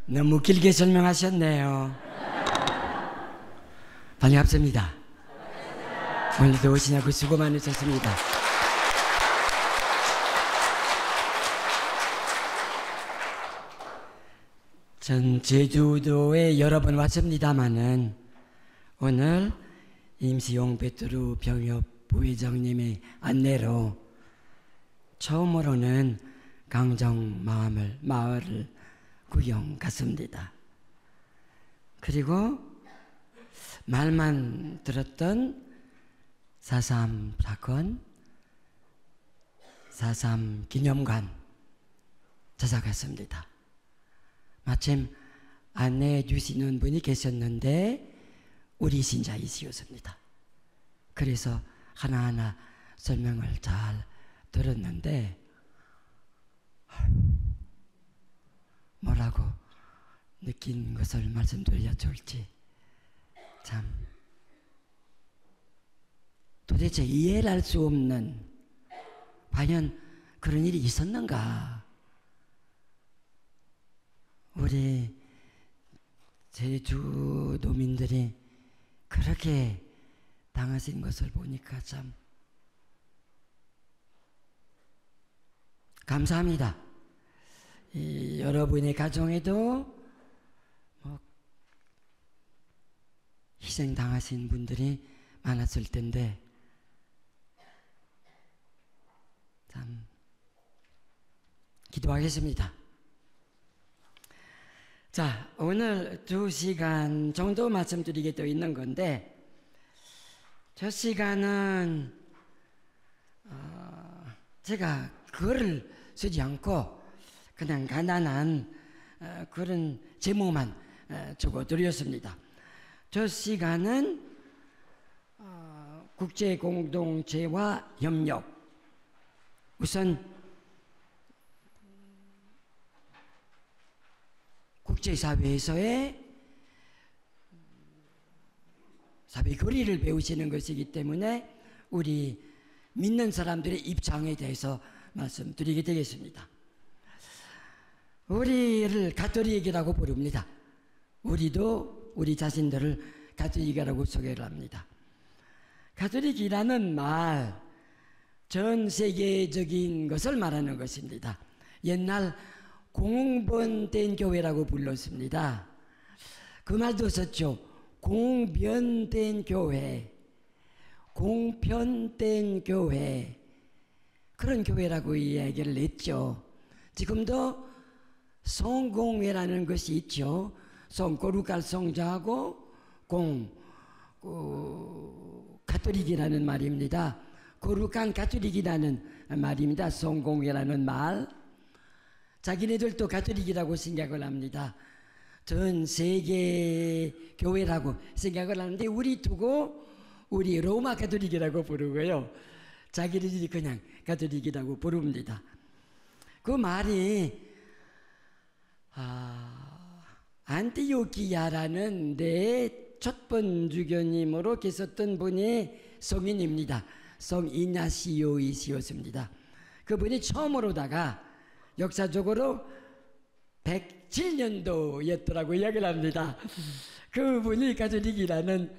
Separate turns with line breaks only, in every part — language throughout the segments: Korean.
너무 길게 설명하셨네요. 반갑습니다. 오늘도 오시냐고 수고 많으셨습니다. 전 제주도에 여러 번 왔습니다마는 오늘 임시용 베트루 병협 부회장님의 안내로 처음으로는 강정 마을을 구경 갔습니다. 그리고 말만 들었던 4.3 사건, 4.3 기념관 찾아갔습니다. 마침 안내해 주시는 분이 계셨는데 우리 신자이시였습니다. 그래서 하나하나 설명을 잘 들었는데 뭐라고 느낀 것을 말씀드려야 좋을지 참 도대체 이해를 할 수 없는, 과연 그런 일이 있었는가? 우리 제주도민들이 그렇게 당하신 것을 보니까 참 감사합니다. 여러분의 가정에도 희생당하신 분들이 많았을 텐데 참 기도하겠습니다. 자, 오늘 2시간 정도 말씀드리게 되어 있는 건데 저 시간은 제가 글을 쓰지 않고 그냥 간단한 그런 제목만 적어드렸습니다. 저 시간은 국제공동체와 협력, 우선 국제사회에서의 사회 교리를 배우시는 것이기 때문에 우리 믿는 사람들의 입장에 대해서 말씀드리게 되겠습니다. 우리를 가톨릭이라고 부릅니다. 우리도 우리 자신들을 가톨릭이라고 소개를 합니다. 가톨릭이라는 말, 전 세계적인 것을 말하는 것입니다. 옛날 공변된 교회라고 불렀습니다. 그 말도 썼죠. 공변된 교회, 공편된 교회, 그런 교회라고 이야기를 했죠. 지금도 성공회라는 것이 있죠. 거룩할 성자하고 가톨릭이라는 말입니다. 거룩한 가톨릭이라는 말입니다. 성공회라는 말. 자기네들도 가톨릭이라고 생각을 합니다. 전 세계 교회라고 생각을 하는데 우리 두고 우리 로마 가톨릭이라고 부르고요. 자기들이 그냥 가톨릭이라고 부릅니다. 그 말이 안티오키아라는 데 첫 번 주교님으로 계셨던 분이 성인입니다. 성 이냐시오이시였습니다. 그분이 처음으로다가 역사적으로 107년도였더라고 이야기를 합니다. 그분이 가톨릭이라는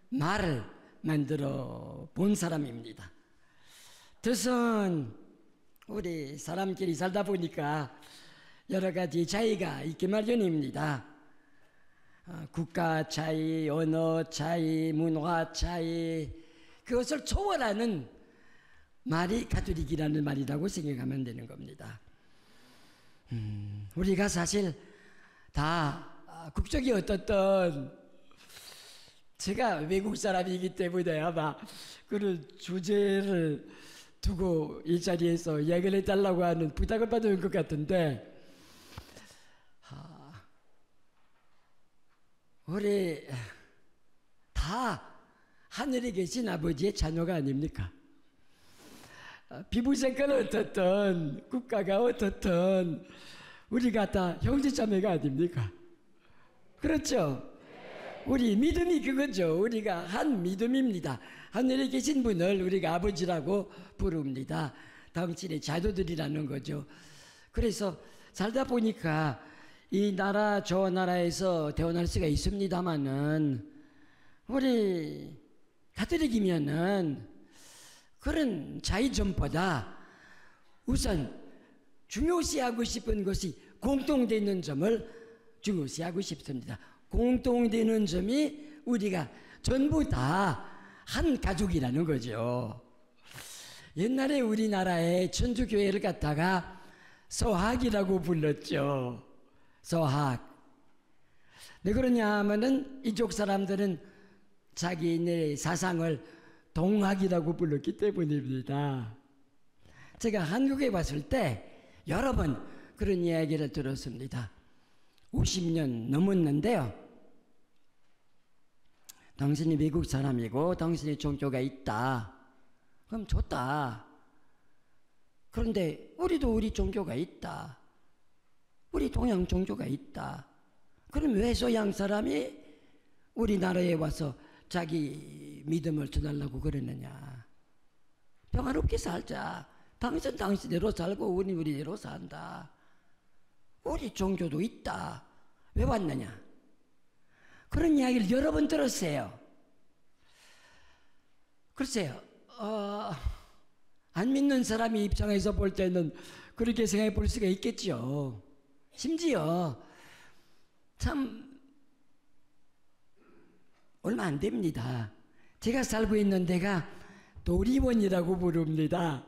말을 만들어 본 사람입니다. 뜻은 우리 사람끼리 살다 보니까 여러 가지 차이가 있기 마련입니다. 국가 차이, 언어 차이, 문화 차이, 그것을 초월하는 말이 가톨릭이라는 말이라고 생각하면 되는 겁니다. 우리가 사실 다 국적이 어떻든 제가 외국 사람이기 때문에 아마 그런 주제를 두고 이 자리에서 이야기를 해달라고 하는 부탁을 받은 것 같은데 우리 다 하늘에 계신 아버지의 자녀가 아닙니까? 피부색깔은 어떻든 국가가 어떻든 우리가 다 형제자매가 아닙니까? 그렇죠? 우리 믿음이 그거죠. 우리가 한 믿음입니다. 하늘에 계신 분을 우리가 아버지라고 부릅니다. 당신의 자녀들이라는 거죠. 그래서 살다 보니까 이 나라 저 나라에서 태어날 수가 있습니다만은 우리 가톨릭이면은 그런 차이점보다 우선 중요시하고 싶은 것이 공통되는 점을 중요시하고 싶습니다. 공통되는 점이 우리가 전부 다 한 가족이라는 거죠. 옛날에 우리나라에 천주교회를 갖다가 서학이라고 불렀죠. 서학. 왜 그러냐 하면은 이쪽 사람들은 자기네 사상을 동학이라고 불렀기 때문입니다. 제가 한국에 왔을 때 여러 번 그런 이야기를 들었습니다. 50년 넘었는데요. 당신이 미국 사람이고 당신이 종교가 있다. 그럼 좋다. 그런데 우리도 우리 종교가 있다. 우리 동양 종교가 있다. 그럼 왜 서양 사람이 우리나라에 와서 자기 믿음을 전하려고 그러느냐. 평화롭게 살자. 당신 당신대로 살고 우리 우리대로 산다. 우리 종교도 있다. 왜 왔느냐. 그런 이야기를 여러 번 들었어요. 글쎄요. 안 믿는 사람이 입장에서 볼 때는 그렇게 생각해 볼 수가 있겠죠. 심지어 참 얼마 안 됩니다. 제가 살고 있는 데가 도리원이라고 부릅니다.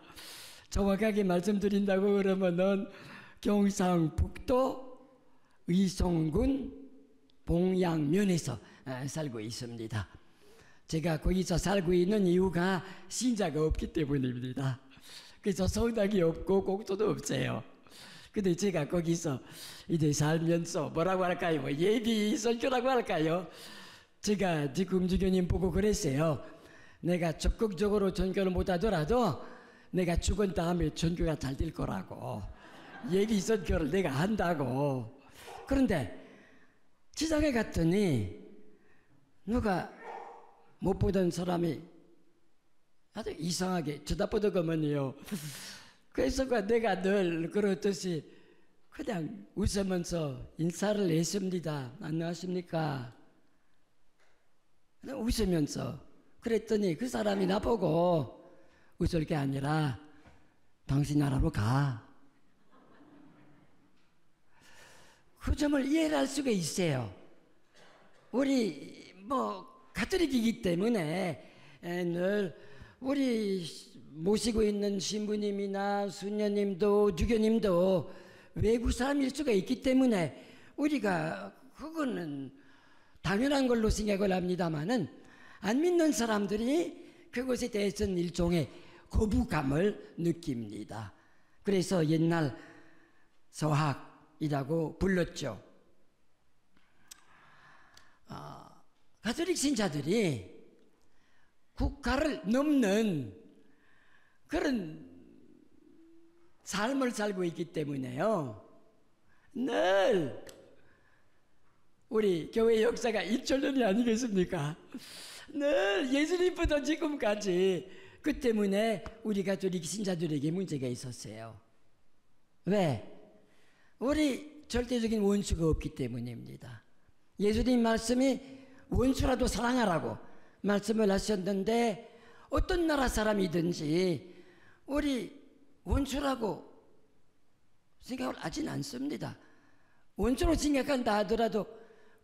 정확하게 말씀드린다고 그러면은 경상북도 의성군 봉양면에서 살고 있습니다. 제가 거기서 살고 있는 이유가 신자가 없기 때문입니다. 그래서 성당이 없고 공소도 없어요. 근데 제가 거기서 이제 살면서 뭐라고 할까요? 예비 설교라고 할까요? 제가 지금 주교님 보고 그랬어요. 내가 적극적으로 전교를 못하더라도 내가 죽은 다음에 전교가 잘 될 거라고. 예비 설교를 내가 한다고. 그런데 지상에 갔더니 누가 못 보던 사람이 아주 이상하게 쳐다보더구먼요. 그래서 내가 늘 그렇듯이 그냥 웃으면서 인사를 했습니다. 안녕하십니까? 웃으면서 그랬더니 그 사람이 나보고 웃을 게 아니라 당신 나라로 가. 그 점을 이해를 할 수가 있어요. 우리 가톨릭이기 때문에 늘 우리 모시고 있는 신부님이나 수녀님도 주교님도 외국 사람일 수가 있기 때문에 우리가 그거는 당연한 걸로 생각을 합니다만은 안 믿는 사람들이 그것에 대해서는 일종의 거부감을 느낍니다. 그래서 옛날 서학이라고 불렀죠. 가톨릭 신자들이 국가를 넘는 그런 삶을 살고 있기 때문에요. 늘 우리 교회 역사가 2000년이 아니겠습니까? 늘 예수님부터 지금까지 그 때문에 우리 가톨릭 신자들에게 문제가 있었어요. 왜? 우리 절대적인 원수가 없기 때문입니다. 예수님 말씀이 원수라도 사랑하라고 말씀을 하셨는데 어떤 나라 사람이든지 우리 원수라고 생각을 하진 않습니다. 원수로 생각한다 하더라도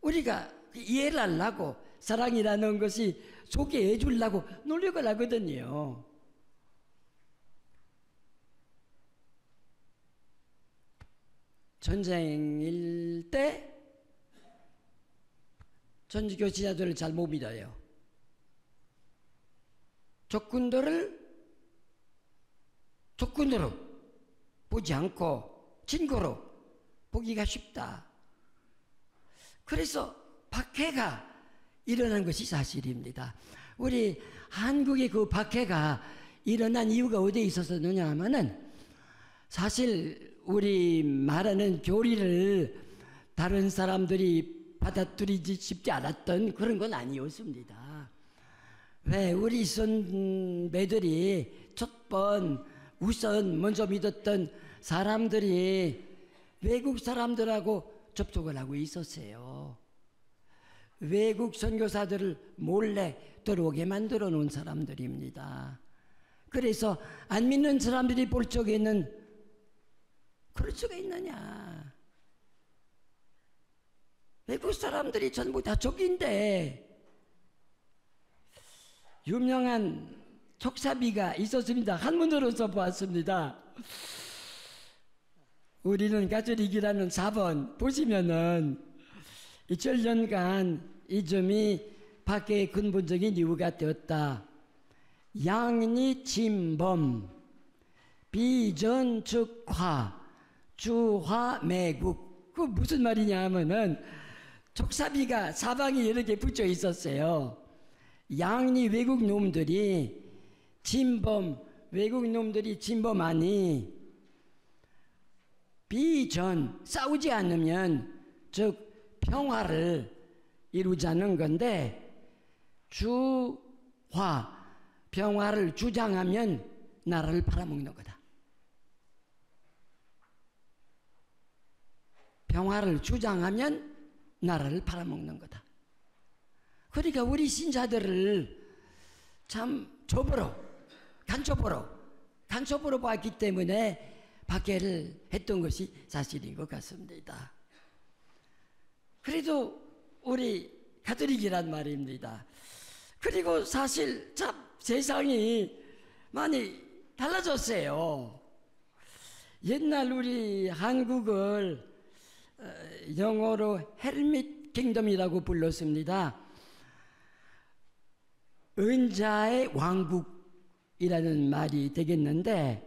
우리가 이해를 하려고 사랑이라는 것이 소개해 주려고 노력을 하거든요. 전쟁일 때 천주교 지자들을 잘 못 믿어요. 적군으로 보지 않고 친구로 보기가 쉽다. 그래서 박해가 일어난 것이 사실입니다. 우리 한국의 그 박해가 일어난 이유가 어디에 있었느냐 하면은 사실 우리 말하는 교리를 다른 사람들이 받아들이지 쉽지 않았던 그런 건 아니었습니다. 왜 우리 선배들이 우선 먼저 믿었던 사람들이 외국 사람들하고 접촉을 하고 있었어요. 외국 선교사들을 몰래 들어오게 만들어 놓은 사람들입니다. 그래서 안 믿는 사람들이 볼 적에는 그럴 수가 있느냐. 외국 사람들이 전부 다 적인데. 유명한 촉사비가 있었습니다. 한문으로서 보았습니다. 우리는 가톨릭이라는 4번 보시면은 2000년간 이 점이 밖에 근본적인 이유가 되었다. 양리 침범, 비전축화, 주화매국. 그 무슨 말이냐 하면은 촉사비가 사방에 여러 개 붙여 있었어요. 양리 외국 놈들이 침범, 외국 놈들이 침범하니 비전, 싸우지 않으면 즉 평화를 이루자는 건데, 주화, 평화를 주장하면 나라를 팔아먹는 거다. 평화를 주장하면 나라를 팔아먹는 거다. 그러니까 우리 신자들을 참 좁으로, 간첩으로 봤기 때문에 박해를 했던 것이 사실인 것 같습니다. 그래도 우리 가톨릭이란 말입니다. 그리고 사실 참 세상이 많이 달라졌어요. 옛날 우리 한국을 영어로 헬밋 킹덤이라고 불렀습니다. 은자의 왕국이라는 말이 되겠는데,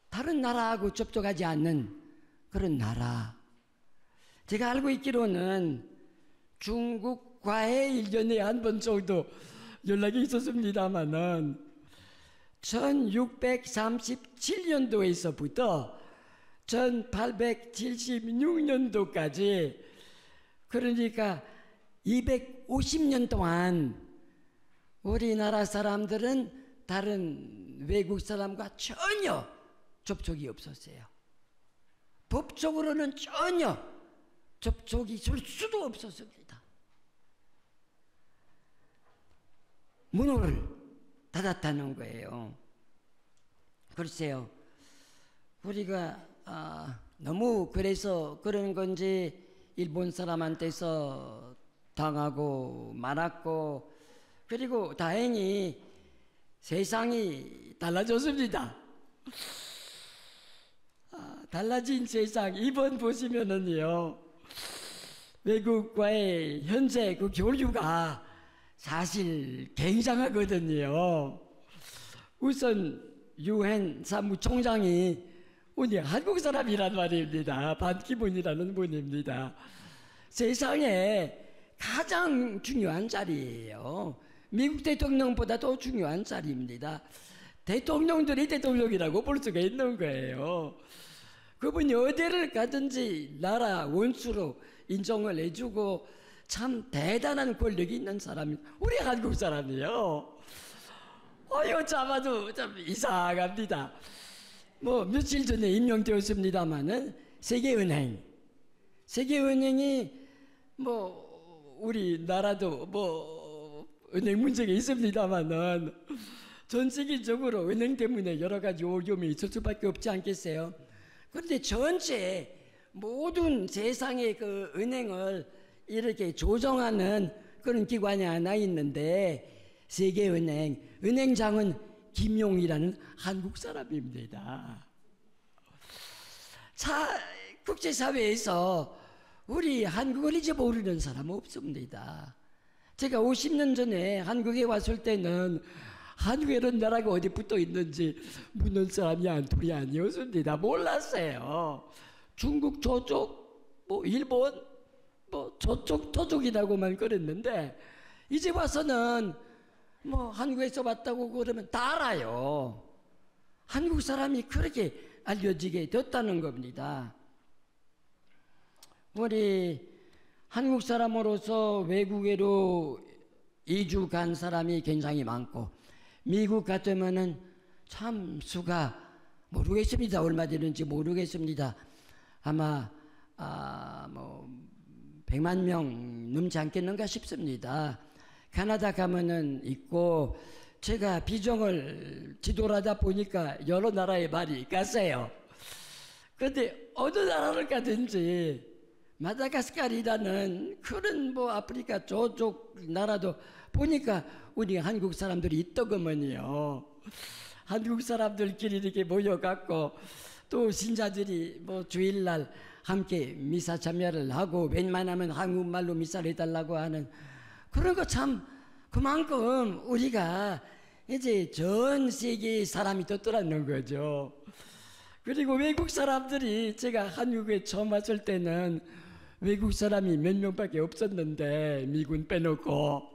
다른 나라하고 접촉하지 않는 그런 나라. 제가 알고 있기로는 중국과의 1년에 한 번 정도 연락이 있었습니다마는 1637년도에서부터 1876년도까지, 그러니까 250년 동안 우리나라 사람들은 다른 외국 사람과 전혀 접촉이 없었어요. 법적으로는 전혀 접촉이 될 수도 없었습니다. 문을 닫았다는 거예요. 글쎄요, 우리가 너무 그래서 그런 건지 일본 사람한테서 당하고 말았고, 그리고 다행히 세상이 달라졌습니다. 달라진 세상, 이번 보시면은요, 외국과의 현재 그 교류가 사실 굉장하거든요. 우선 유엔 사무총장이 우리 한국 사람이란 말입니다. 반기문이라는 분입니다. 세상에 가장 중요한 자리예요. 미국 대통령보다도 중요한 자리입니다. 대통령들이 대통령이라고 볼 수가 있는 거예요. 그분이 어디를 가든지 나라 원수로 인정을 해주고 참 대단한 권력이 있는 사람이 우리 한국 사람이요. 이거 잡아도 참 이상합니다. 뭐 며칠 전에 임명되었습니다마는 세계은행이 뭐 우리나라도 뭐 은행 문제가 있습니다마는 전 세계적으로 은행 때문에 여러 가지 어려움이 있을 수밖에 없지 않겠어요? 그런데 전체 모든 세상의 그 은행을 이렇게 조정하는 그런 기관이 하나 있는데, 세계은행 은행장은 김용이라는 한국 사람입니다. 국제사회에서 우리 한국을 이제 모르는 사람은 없습니다. 제가 50년 전에 한국에 왔을 때는 한국에는 나라가 어디 붙어 있는지 묻는 사람이 한둘이 아니었습니다. 몰랐어요. 중국 저쪽, 뭐 일본, 뭐 저쪽이라고만 그랬는데, 이제 와서는 뭐 한국에서 왔다고 그러면 다 알아요. 한국 사람이 그렇게 알려지게 됐다는 겁니다. 우리 한국 사람으로서 외국으로 이주 간 사람이 굉장히 많고, 미국 같으면은 참 수가 모르겠습니다. 얼마 되는지 모르겠습니다. 아마 뭐 100만 명 넘지 않겠는가 싶습니다. 캐나다 가면은 있고, 제가 비정을 지도하다 보니까 여러 나라의 말이 갔어요. 그런데 어느 나라를 가든지 마다가스카르라는 그런 뭐 아프리카 저쪽 나라도 보니까 우리 한국 사람들이 있더구먼요. 한국 사람들끼리 이렇게 모여갖고 또 신자들이 뭐 주일날 함께 미사 참여를 하고 웬만하면 한국말로 미사를 해달라고 하는 그런 거 참 그만큼 우리가 이제 전 세계의 사람이 됐더라는 거죠. 그리고 외국 사람들이 제가 한국에 처음 왔을 때는 외국 사람이 몇 명밖에 없었는데 미군 빼놓고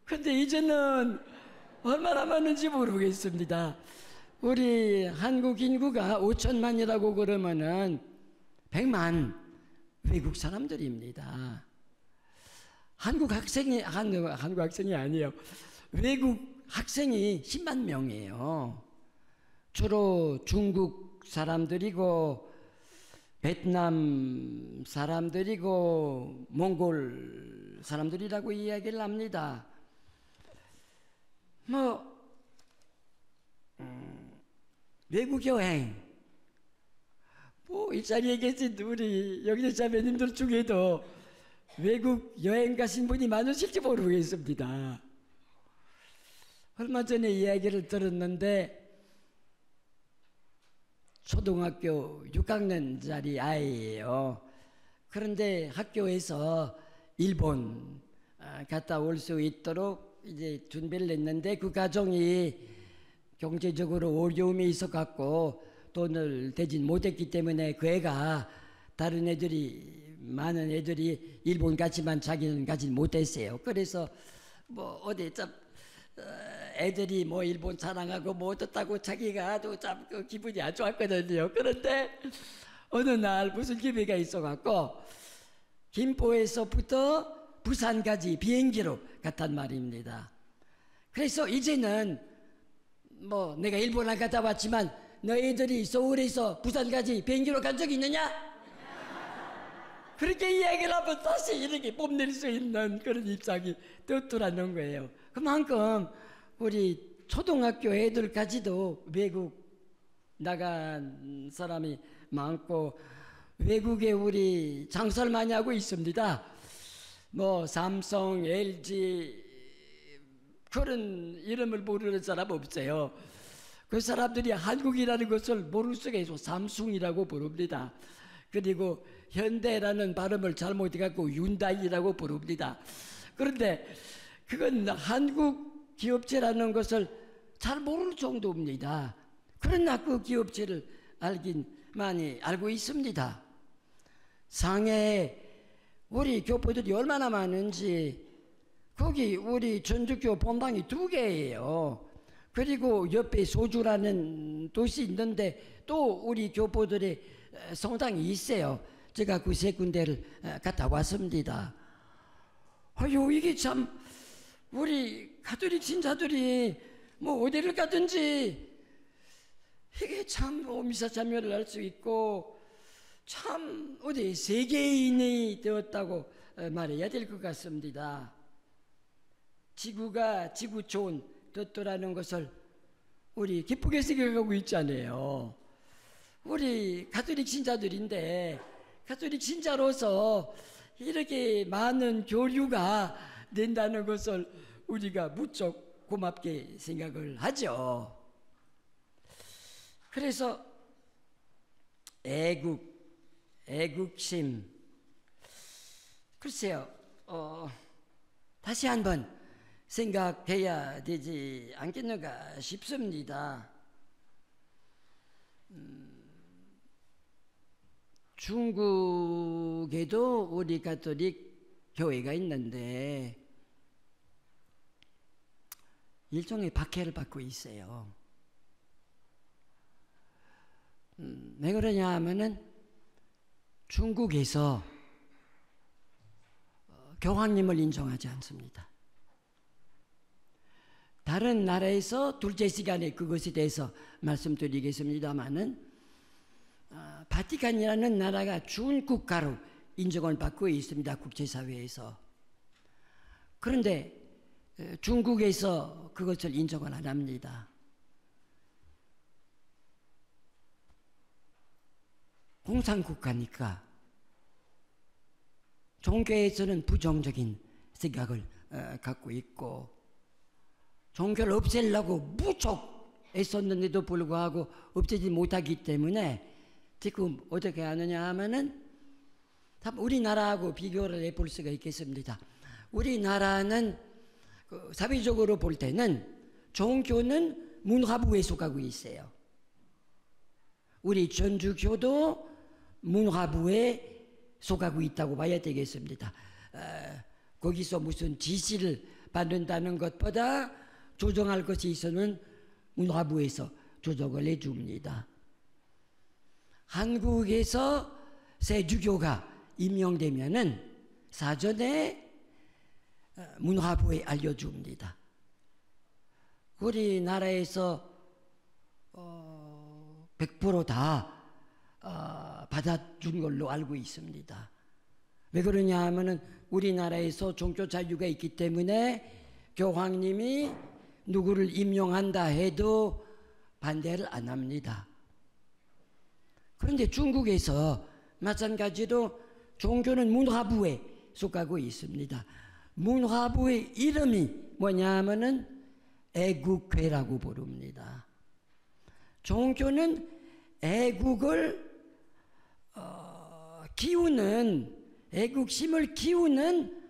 근데 이제는 얼마나 많은지 모르겠습니다. 우리 한국 인구가 5천만이라고 그러면은 100만 외국 사람들입니다. 한국 학생이 아니에요. 외국 학생이 10만 명이에요. 주로 중국 사람들이고 베트남 사람들이고 몽골 사람들이라고 이야기를 합니다. 외국 여행, 이 자리에 계신 우리 여기서 자매님들 중에도 외국 여행 가신 분이 많으실지 모르겠습니다. 얼마 전에 이야기를 들었는데 초등학교 6학년짜리 아이예요. 그런데 학교에서 일본 갔다 올 수 있도록 이제 준비를 했는데 그 가정이 경제적으로 어려움이 있어 갖고 돈을 대진 못했기 때문에 그 애가 다른 애들이 많은 애들이 일본 갔지만 자기는 가진 못했어요. 그래서 뭐 어디 참 애들이 뭐 일본 자랑하고 뭐 어떻다고 자기가 아주 참 그 기분이 안 좋았거든요. 그런데 어느 날 무슨 기회가 있어갖고 김포에서부터 부산까지 비행기로 갔단 말입니다. 그래서 이제는 뭐 내가 일본 안 갔다 왔지만 너희들이 서울에서 부산까지 비행기로 간 적이 있느냐? 그렇게 이야기를 하면 다시 이렇게 뽐낼 수 있는 그런 입장이 떴더라는 거예요. 그만큼 우리 초등학교 애들까지도 외국 나간 사람이 많고 외국에 우리 장사를 많이 하고 있습니다. 뭐 삼성, LG 그런 이름을 모르는 사람 없어요. 그 사람들이 한국이라는 것을 모를 수가 있어 삼숭이라고 부릅니다. 그리고 현대라는 발음을 잘못해갖고 윤다이라고 부릅니다. 그런데 그건 한국 기업체라는 것을 잘 모를 정도입니다. 그러나 그 기업체를 많이 알고 있습니다. 상해에 우리 교포들이 얼마나 많은지 거기 우리 전주교 본당이 2개예요. 그리고 옆에 소주라는 도시 있는데 또 우리 교포들의 성당이 있어요. 제가 그 3군데를 갔다 왔습니다. 아유, 이게 참 우리 가톨릭 신자들이 뭐 어디를 가든지 이게 참 미사 참여를 할 수 있고 참 어디 세계인이 되었다고 말해야 될 것 같습니다. 지구가 지구촌 됐더라는 것을 우리 기쁘게 생각하고 있잖아요. 우리 가톨릭 신자들인데 가톨릭 신자로서 이렇게 많은 교류가 된다는 것을 우리가 무척 고맙게 생각을 하죠. 그래서 애국심 글쎄요, 다시 한번 생각해야 되지 않겠는가 싶습니다. 중국에도 우리 가톨릭 교회가 있는데 일종의 박해를 받고 있어요. 왜 그러냐 하면은 중국에서 교황님을 인정하지 않습니다. 다른 나라에서 둘째 시간에 그것에 대해서 말씀드리겠습니다마는 바티칸이라는 나라가 준국가로 인정을 받고 있습니다. 국제사회에서. 그런데 중국에서 그것을 인정을 안 합니다. 공산국가니까 종교에서는 부정적인 생각을 갖고 있고 종교를 없애려고 무척 애썼는데도 불구하고 없애지 못하기 때문에 지금 어떻게 하느냐 하면은 우리나라하고 비교를 해볼 수가 있겠습니다. 우리나라는 사회적으로 볼 때는 종교는 문화부에 속하고 있어요. 우리 전주교도 문화부에 속하고 있다고 봐야 되겠습니다. 거기서 무슨 지시를 받는다는 것보다 조정할 것이 있으면 문화부에서 조정을 해줍니다. 한국에서 세주교가 임명되면은 사전에 문화부에 알려줍니다. 우리나라에서 100% 다 받아준 걸로 알고 있습니다. 왜 그러냐 하면은 우리나라에서 종교 자유가 있기 때문에 교황님이 누구를 임명한다 해도 반대를 안 합니다. 그런데 중국에서 마찬가지로 종교는 문화부에 속하고 있습니다. 문화부의 이름이 뭐냐 하면은 애국회라고 부릅니다. 종교는 애국을 키우는, 애국심을 키우는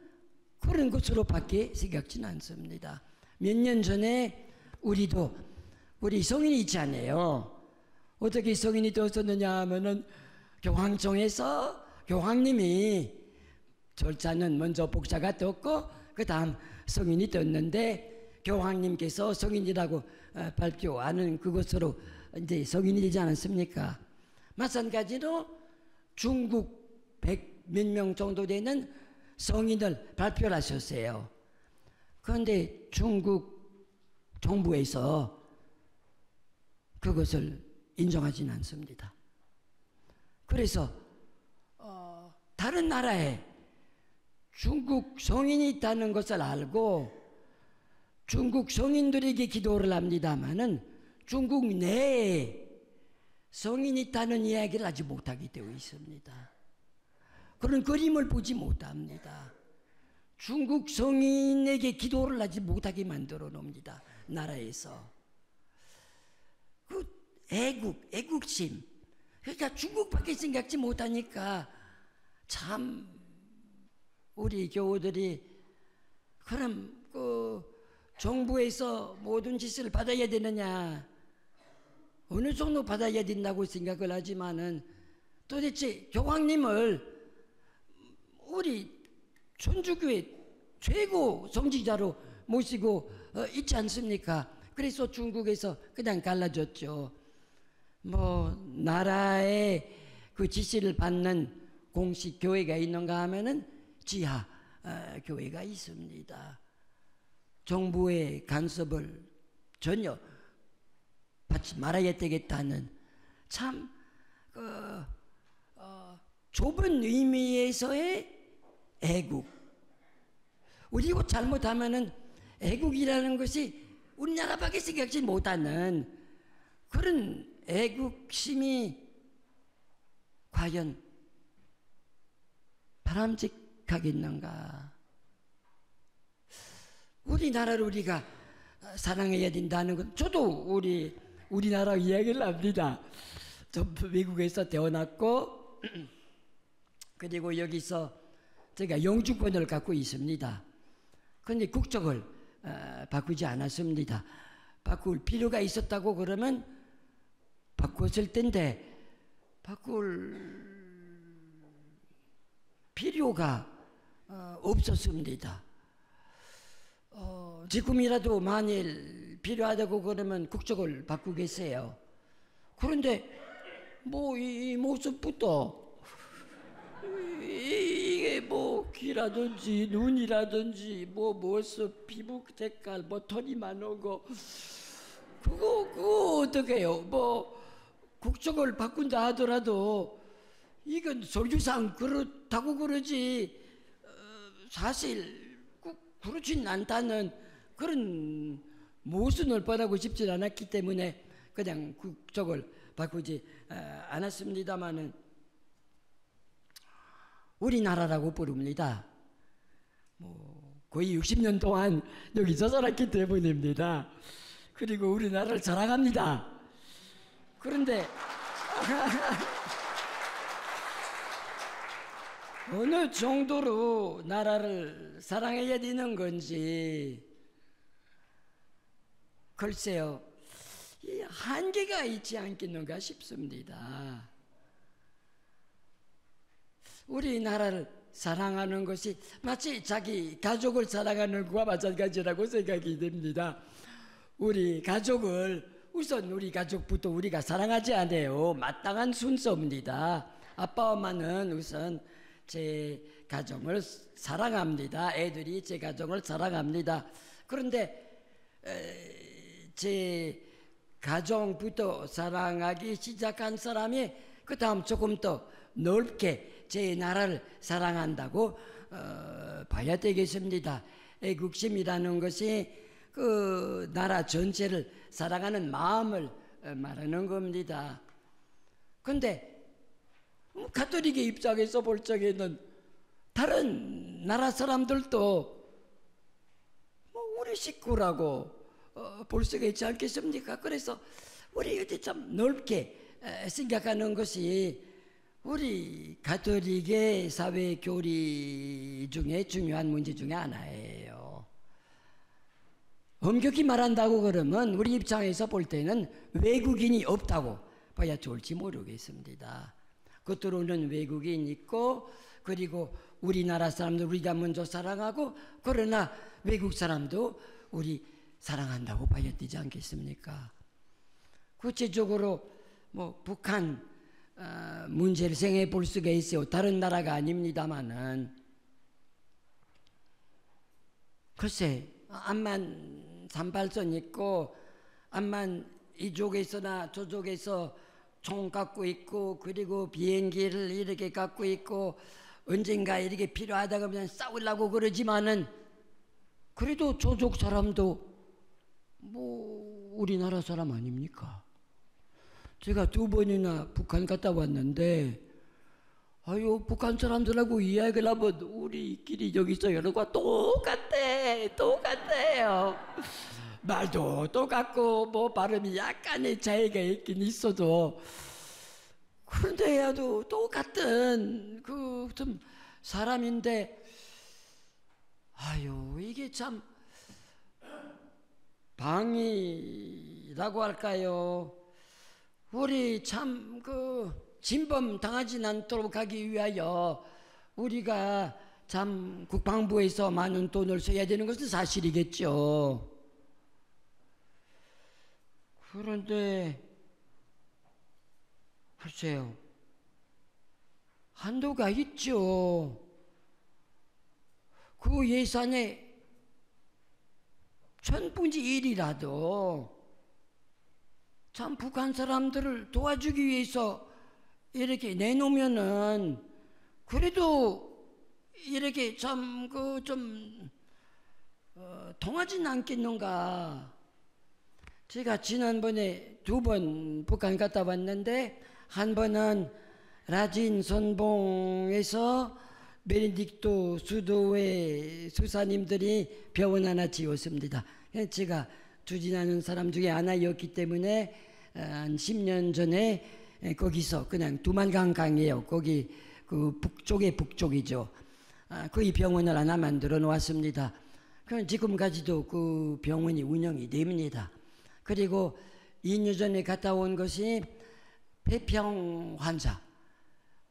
그런 것으로밖에 생각지는 않습니다. 몇 년 전에 우리 성인이 있잖아요. 어떻게 성인이 되었느냐 하면은 교황청에서 교황님이 절차는 먼저 복사가 떴고 그 다음 성인이 떴는데 교황님께서 성인이라고 발표하는 그것으로 이제 성인이 되지 않았습니까? 마찬가지로 중국 100 몇 명 정도 되는 성인을 발표를 하셨어요. 그런데 중국 정부에서 그것을 인정하지는 않습니다. 그래서 다른 나라에 중국 성인이 있다는 것을 알고 중국 성인들에게 기도를 합니다마는 중국 내에 성인이 있다는 이야기를 하지 못하게 되어 있습니다. 그런 그림을 보지 못합니다. 중국 성인에게 기도를 하지 못하게 만들어 놓습니다. 나라에서. 그 애국심. 그러니까 중국밖에 생각지 못하니까 참 우리 교우들이 그럼 그 정부에서 모든 짓을 받아야 되느냐, 어느 정도 받아야 된다고 생각을 하지만은 도대체 교황님을 우리 천주교의 최고 성직자로 모시고 있지 않습니까? 그래서 중국에서 그냥 갈라졌죠. 뭐 나라의 그 지시를 받는 공식 교회가 있는가 하면은 지하 교회가 있습니다. 정부의 간섭을 전혀 받지 말아야 되겠다는 참 좁은 의미에서의 애국. 우리가 잘못하면은 애국이라는 것이 우리나라밖에 생각지 못하는 그런 애국심이 과연 바람직하겠는가? 우리나라를 우리가 사랑해야 된다는 건 저도 우리나라 이야기를 합니다. 저 미국에서 태어났고 그리고 여기서 제가 영주권을 갖고 있습니다. 그런데 국적을 바꾸지 않았습니다. 바꿀 필요가 있었다고 그러면 바꿨을 텐데 바꿀 필요가 없었습니다. 지금이라도 만일 필요하다고 그러면 국적을 바꾸겠어요. 그런데 뭐 이 모습부터 이게 뭐 귀라든지 눈이라든지 뭐 모습 피부 색깔 뭐 털이 많은 거 그거 어떻게 해요? 뭐 국적을 바꾼다 하더라도 이건 서류상 그렇다고 그러지 사실 그렇진 않다는 그런 모순을 뻔하고 싶진 않았기 때문에 그냥 국적을 바꾸지 않았습니다마는 우리나라라고 부릅니다. 뭐 거의 60년 동안 여기서 살았기 때문입니다. 그리고 우리나라를 사랑합니다. 그런데 어느 정도로 나라를 사랑해야 되는 건지 글쎄요, 이 한계가 있지 않겠는가 싶습니다. 우리나라를 사랑하는 것이 마치 자기 가족을 사랑하는 것과 마찬가지라고 생각이 됩니다. 우리 가족을 우선 우리 가족부터 우리가 사랑하지 않아요. 마땅한 순서입니다. 아빠 엄마는 우선 제 가정을 사랑합니다. 애들이 제 가정을 사랑합니다. 그런데 제 가정부터 사랑하기 시작한 사람이 그 다음 조금 더 넓게 제 나라를 사랑한다고 봐야 되겠습니다. 애국심이라는 것이 그 나라 전체를 사랑하는 마음을 말하는 겁니다. 그런데 가톨릭의 입장에서 볼 적에는 다른 나라 사람들도 뭐 우리 식구라고 볼 수가 있지 않겠습니까? 그래서 우리 어디 좀 넓게 생각하는 것이 우리 가톨릭의 사회 교리 중에 중요한 문제 중에 하나예요. 엄격히 말한다고 그러면 우리 입장에서 볼 때는 외국인이 없다고 봐야 좋을지 모르겠습니다. 겉으로는 외국인 있고 그리고 우리나라 사람들 우리가 먼저 사랑하고 그러나 외국 사람도 우리 사랑한다고 봐야 되지 않겠습니까? 구체적으로 뭐 북한 문제를 생각해 볼 수가 있어요. 다른 나라가 아닙니다마는 글쎄 암만 산발선 있고 암만 이쪽에서나 저쪽에서 총 갖고 있고 그리고 비행기를 이렇게 갖고 있고 언젠가 이렇게 필요하다고 하면 싸우려고 그러지만은 그래도 저쪽 사람도 뭐 우리나라 사람 아닙니까? 제가 2번이나 북한 갔다 왔는데 아유 북한 사람들하고 이야기를 하면 우리끼리 여기서 여러 거 똑같대요. 말도 똑같고 뭐 발음이 약간의 차이가 있긴 있어도 그런데 해도 똑같은 그 좀 사람인데 아유 이게 참 방위라고 할까요? 우리 참 그 진범 당하지 않도록 하기 위하여 우리가 참 국방부에서 많은 돈을 써야 되는 것은 사실이겠죠. 그런데 글쎄요, 한도가 있죠. 그 예산의 1000분의 1이라도 참 북한 사람들을 도와주기 위해서 이렇게 내놓으면은 그래도 이렇게 참 그 좀 통하진 않겠는가. 제가 지난번에 2번 북한 갔다 왔는데 한 번은 라진 선봉에서 베네딕토 수도회 수사님들이 병원 하나 지었습니다. 제가 추진하는 사람 중에 하나였기 때문에 한 10년 전에 거기서 그냥 두만강 강이에요. 거기 그 북쪽이죠. 거기 병원을 하나 만들어 놓았습니다. 그럼 지금까지도 그 병원이 운영이 됩니다. 그리고 2년 전에 갔다 온 것이 폐병 환자.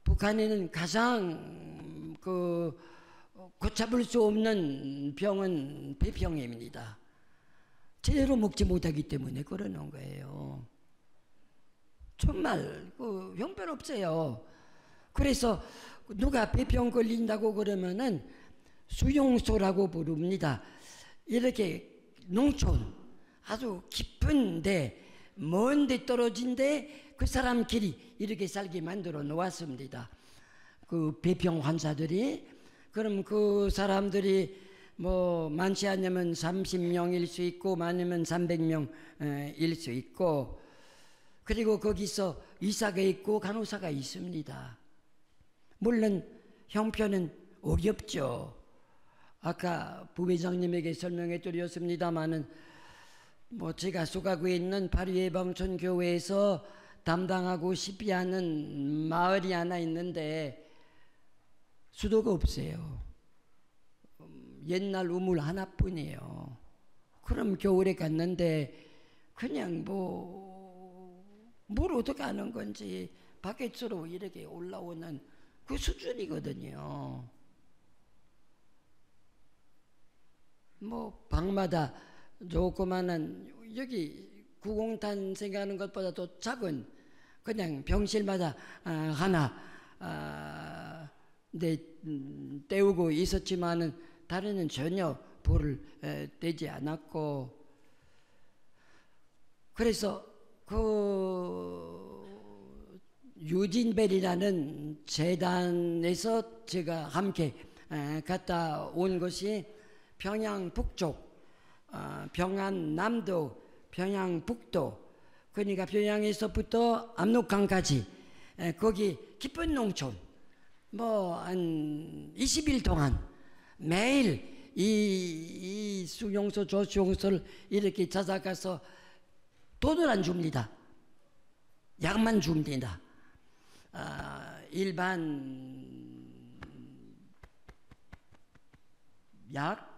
북한에는 가장 그 걷잡을 수 없는 병은 폐병입니다. 제대로 먹지 못하기 때문에 그러는 거예요. 정말 그 형편없어요. 그래서 누가 배병 걸린다고 그러면은 수용소라고 부릅니다. 이렇게 농촌 아주 깊은데 먼데 떨어진데 그 사람 길이 이렇게 살게 만들어 놓았습니다. 그 배병 환자들이. 그럼 그 사람들이 뭐 많지 않으면 30명일 수 있고 많으면 300명일 수 있고, 그리고 거기서 의사가 있고 간호사가 있습니다. 물론 형편은 어렵죠. 아까 부회장님에게 설명해 드렸습니다마는 뭐 제가 속하고 있는 파리예방촌교회에서 담당하고 싶지 않은 마을이 하나 있는데 수도가 없어요. 옛날 우물 하나뿐이에요. 그럼 겨울에 갔는데 그냥 뭘 어떻게 하는 건지 바깥으로 이렇게 올라오는 그 수준이거든요. 뭐 방마다 조그마한 여기 구공탄 생각하는 것보다도 작은 그냥 병실마다 하나 때우고 있었지만은 다른은 전혀 볼을 떼지 않았고, 그래서 그 유진벨이라는 재단에서 제가 함께 갔다 온 것이 평양 북쪽, 평안남도, 평양북도, 그러니까 평양에서부터 압록강까지 거기 깊은 농촌 뭐 한 20일 동안 매일 이 수용소 저수용소를 이렇게 찾아가서 돈을 안 줍니다. 약만 줍니다. 일반 약,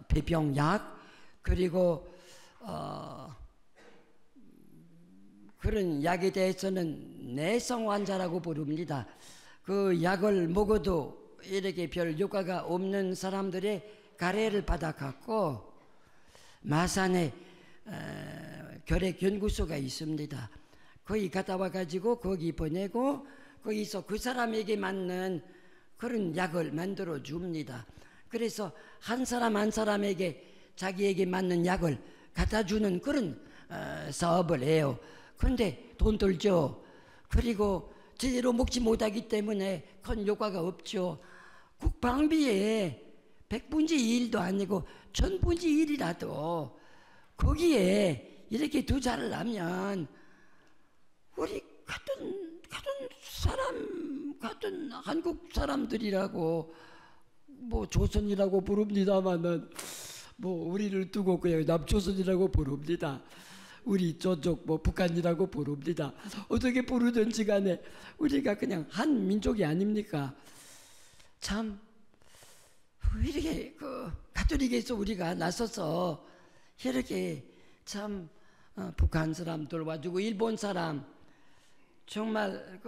배병약, 그리고 그런 약에 대해서는 내성 환자라고 부릅니다. 그 약을 먹어도 이렇게 별 효과가 없는 사람들의 가래를 받아갖고 마산에 결핵 연구소가 있습니다. 거기 갔다 와가지고 거기 보내고 거기서 그 사람에게 맞는 그런 약을 만들어 줍니다. 그래서 한 사람 한 사람에게 자기에게 맞는 약을 갖다 주는 그런 사업을 해요. 근데 돈 들죠. 그리고 제대로 먹지 못하기 때문에 큰 효과가 없죠. 국방비에 100분지 1도 아니고 1000분지 1이라도 거기에 이렇게 투자를 하면 우리 같은 사람, 같은 한국 사람들이라고 뭐 조선이라고 부릅니다만은 뭐 우리를 두고 그냥 남조선이라고 부릅니다. 우리 저쪽 뭐 북한이라고 부릅니다. 어떻게 부르든지 간에 우리가 그냥 한 민족이 아닙니까? 참 이렇게 그 가톨릭에서 우리가 나서서 이렇게 참 북한 사람들 와주고 일본 사람 정말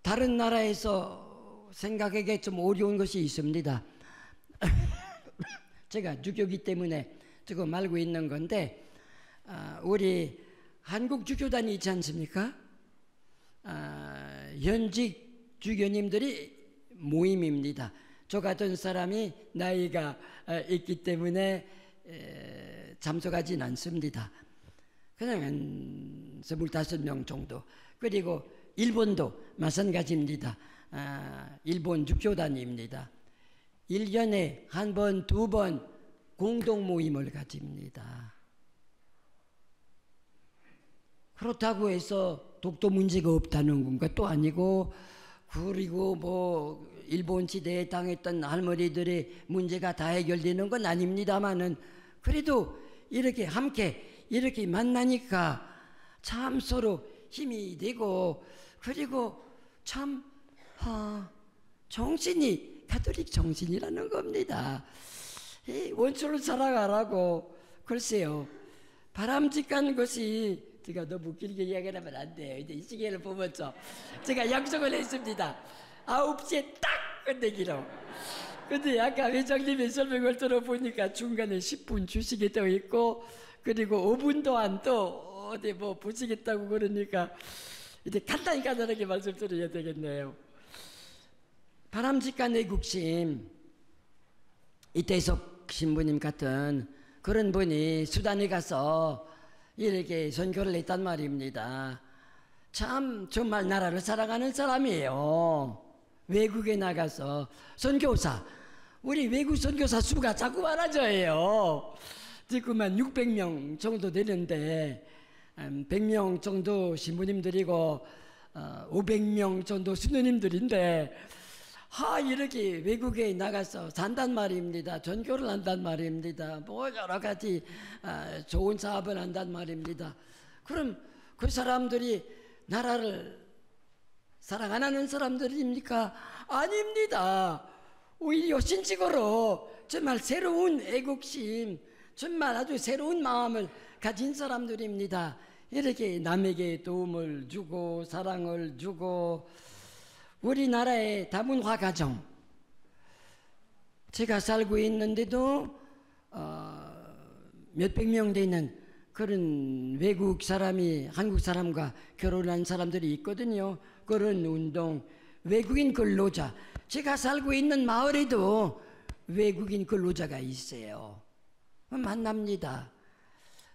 다른 나라에서 생각하기에 좀 어려운 것이 있습니다. 제가 주교기 때문에 지금 알고 있는 건데 우리 한국 주교단이 있지 않습니까? 현직 주교님들이 모임입니다. 저 같은 사람이 나이가 있기 때문에 참석하진 않습니다. 그냥 한 25명 정도. 그리고 일본도 마찬가지입니다. 일본 주교단입니다. 1년에 한 번, 두 번 공동 모임을 가집니다. 그렇다고 해서 독도 문제가 없다는 것도 아니고, 그리고 뭐 일본 시대에 당했던 할머니들의 문제가 다 해결되는 건 아닙니다만은 그래도 이렇게 함께 이렇게 만나니까 참 서로 힘이 되고, 그리고 참 정신이 가톨릭 정신이라는 겁니다. 원수를 사랑하라고. 글쎄요, 바람직한 것이, 제가 너무 길게 이야기를 하면 안 돼요. 이제 이 시계를 보면서 제가 약속을 했습니다. 9시에 딱 끝내기로. 근데 아까 회장님의 설명을 들어보니까 중간에 10분 주식이 더 있고, 그리고 5분 동안 또 어디 뭐 보시겠다고 그러니까 이제 간단하게 말씀드려야 되겠네요. 바람직한 애국심, 이태석 신부님 같은 그런 분이 수단에 가서 이렇게 선교를 했단 말입니다. 참 정말 나라를 사랑하는 사람이에요. 외국에 나가서 선교사, 우리 외국 선교사 수가 자꾸 많아져요. 지금은 600명 정도 되는데 100명 정도 신부님들이고 500명 정도 수녀님들인데 이렇게 외국에 나가서 산단 말입니다. 전교를 한단 말입니다. 뭐 여러 가지 좋은 사업을 한단 말입니다. 그럼 그 사람들이 나라를 사랑 안 하는 사람들입니까? 아닙니다. 오히려 신직으로 정말 새로운 애국심, 정말 아주 새로운 마음을 가진 사람들입니다. 이렇게 남에게 도움을 주고 사랑을 주고, 우리나라의 다문화 가정, 제가 살고 있는데도 몇백 명 되는 그런 외국 사람이 한국 사람과 결혼한 사람들이 있거든요. 그런 운동, 외국인 근로자, 제가 살고 있는 마을에도 외국인 근로자가 있어요. 만납니다.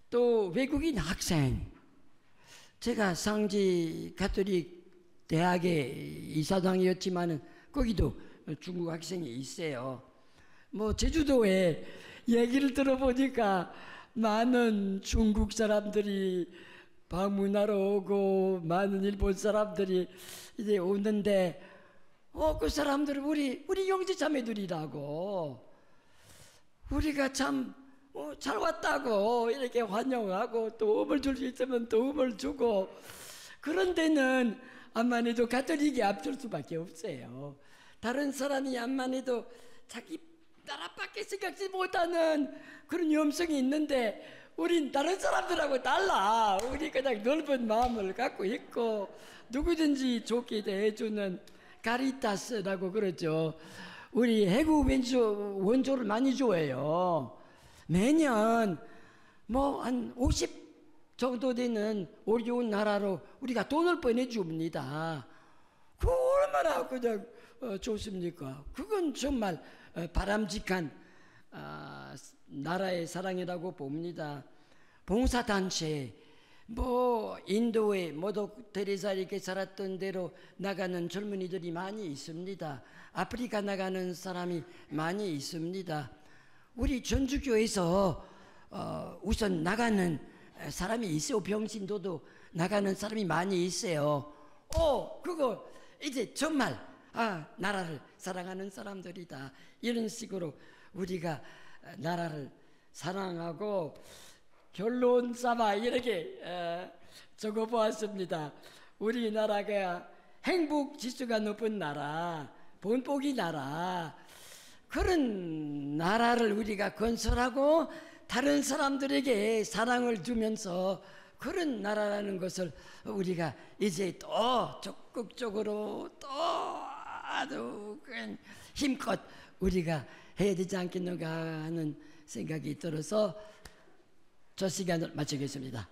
또 외국인 학생, 제가 상지 가톨릭 대학의 이사장이었지만은 거기도 중국 학생이 있어요. 뭐 제주도에 얘기를 들어보니까 많은 중국 사람들이 방문하러 오고 많은 일본 사람들이 이제 오는데 그 사람들은 우리 형제자매들이라고, 우리가 참 잘 왔다고 이렇게 환영하고 도움을 줄 수 있으면 도움을 주고, 그런 데는 암만 해도 가톨릭이 앞설 수밖에 없어요. 다른 사람이 암만 해도 자기 나라밖에 생각지 못하는 그런 염성이 있는데 우린 다른 사람들하고 달라. 우리 그냥 넓은 마음을 갖고 있고 누구든지 좋게 대해주는 카리타스라고 그러죠. 우리 해국 원조를 많이 줘요. 매년 뭐 한 50 정도 되는 어려운 나라로 우리가 돈을 보내줍니다. 그 얼마나 그냥 좋습니까? 그건 정말 바람직한 나라의 사랑이라고 봅니다. 봉사단체, 뭐 인도에 모더 테레사 이렇게 살았던 대로 나가는 젊은이들이 많이 있습니다. 아프리카 나가는 사람이 많이 있습니다. 우리 전주교에서 우선 나가는 사람이 있어요. 병신도도 나가는 사람이 많이 있어요. 그거 이제 정말 나라를 사랑하는 사람들이다. 이런 식으로 우리가 나라를 사랑하고 결론 삼아 이렇게 적어보았습니다. 우리나라가 행복 지수가 높은 나라, 본보기 나라, 그런 나라를 우리가 건설하고 다른 사람들에게 사랑을 주면서 그런 나라라는 것을 우리가 이제 또 적극적으로 또 아주 힘껏 우리가 해야 되지 않겠는가 하는 생각이 들어서 저 시간을 마치겠습니다.